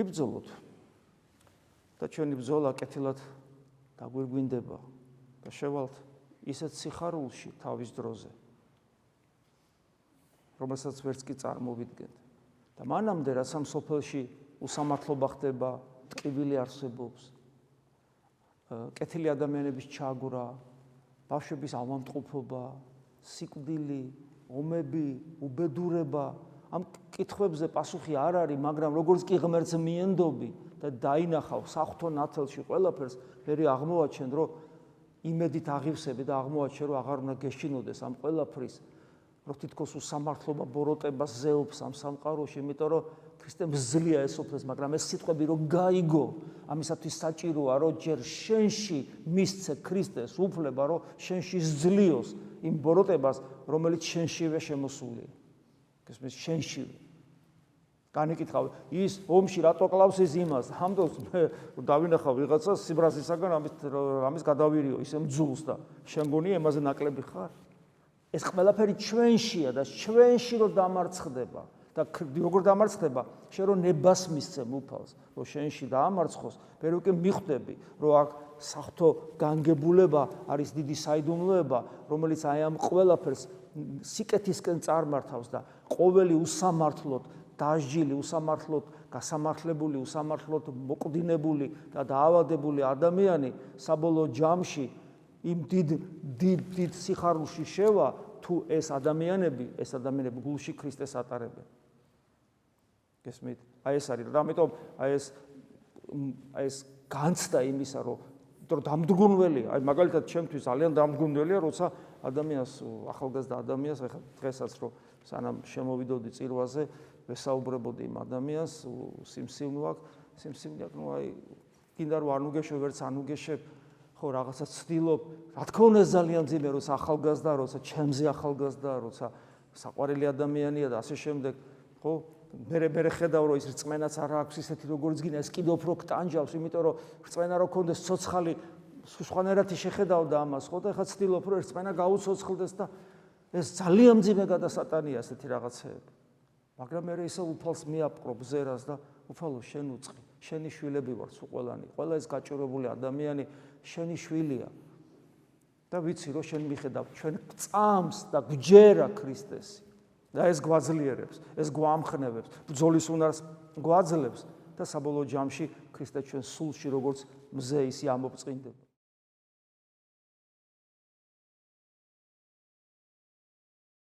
ვიბრძოლოთ და ჩვენი ბრძოლა კეთილად დაგვირგვინდება და შევალთ ისეთ სიხარულში თავის დროზე, რომელსაც ვერც კი წარმოვიდგენთ. და მანამდე, რაც ამ სოფელში უსამართლობა ხდება, ტკივილი არსებობს, კეთილი ადამიანების ჩაგვრა, ბავშვების ავადმყოფობა, სიკვდილი, ომები, უბედურება, ამ კითხვებზე პასუხი არ არის, მაგრამ როგორც კი ღმერთს მიენდობი და დაინახავ საღვთო ნათელში ყველაფერს, მე აღმოვაჩენ, რომ იმედით აღივსები და აღმოვაჩენ, რომ აღარ უნდა გეშინოდეს ამ ყველაფრის, რომ თითქოს უსამართლობა ბოროტებას ზეობს ამ სამყაროში, იმიტომ რომ ქრისტემ ძლია ეს სოფელს, მაგრამ ეს სიტყვები რომ გაიგო, ამისათვის საჭიროა, რომ ჯერ შენში მისცე ქრისტეს უფლება, რომ შენში ზძლიოს იმ ბოროტებას, რომელიც შენშივე შემოსულია. გესმის, შენშივე. განიკითხავ, ის ომში რატო კლავს ის იმას? ამდენს მე დავინახავ ვიღაცას სიბრაზისაგან ამის გადავირიო, ისე მძულს და შენ გონია იმაზე ნაკლები ხარ? ეს ყველაფერი ჩვენშია და ჩვენში რომ დამარცხდება და როგორ დამარცხდება, შენ რომ ნებას მისცემ უფალს, რომ შენში დაამარცხოს, მე უკვე მიხვდები, რომ აქ საღვთო განგებულება არის დიდი საიდუმლოება, რომელიც აი ამ ყველაფერს სიკეთისკენ წარმართავს და ყოველი უსამართლოდ დასჯილი, უსამართლოდ გასამართლებული, უსამართლოდ მოკვდინებული და დაავადებული ადამიანი საბოლოო ჯამში იმ დიდ სიხარულში შევა, თუ ეს ადამიანები გულში ქრისტეს ატარებენ. გესმით? აი ეს არის, ამიტომ აი ეს განცდა იმისა, რომ დამდგუნველია, აი მაგალითად ჩემთვის ძალიან დამდგუნველია, როცა ადამიანს, ახალგაზრდა ადამიანს, ეხლა დღესაც რომ სანამ შემოვიდოდი წირვაზე, ვესაუბრებოდი იმ ადამიანს, სიმსივნე აქვს, ნუ აი კიდე რომ არ ნუგეშებ, ვერც არ ნუგეშებ, ხო რაღაცა ცდილობ, რა თქმა უნდა ძალიან ძიმე, როცა ახალგაზრდა, როცა ჩემზე ახალგაზრდა, როცა საყვარელი ადამიანია და ასე შემდეგ, ხო? მე ხედავ, რომ ის რწმენაც არ აქვს ისეთი როგორც გინდა, ეს კიდევ უფრო გტანჯავს, იმიტომ რომ რწმენა რო ქონდეს ცოცხალი, სხვანაირად შეხედავდა ამას, ხო და ეხლა ცდილობ, რომ რწმენა გაუცოცხლდეს და ეს ძალიან ძიმე გადასატანია ესეთი რაღაცეები. მაგრამ მე ისე უფალს მიაპყრობ ზერას და უფალო შენ უწყი, შენი შვილები ვართ სულ ყველანი, ყველა ეს გაჭირვებული ადამიანი შენი შვილია და ვიცი რომ შენ მიხედავ ჩვენ წამს და გვჯერა ქრისტესი და ეს გვაძლიერებს, ეს გვამხნევებს, ბრძოლის უნარს გვაძლევს და საბოლოო ჯამში ქრისტე ჩვენ სულში როგორც მზე ისი ამობწყინდება.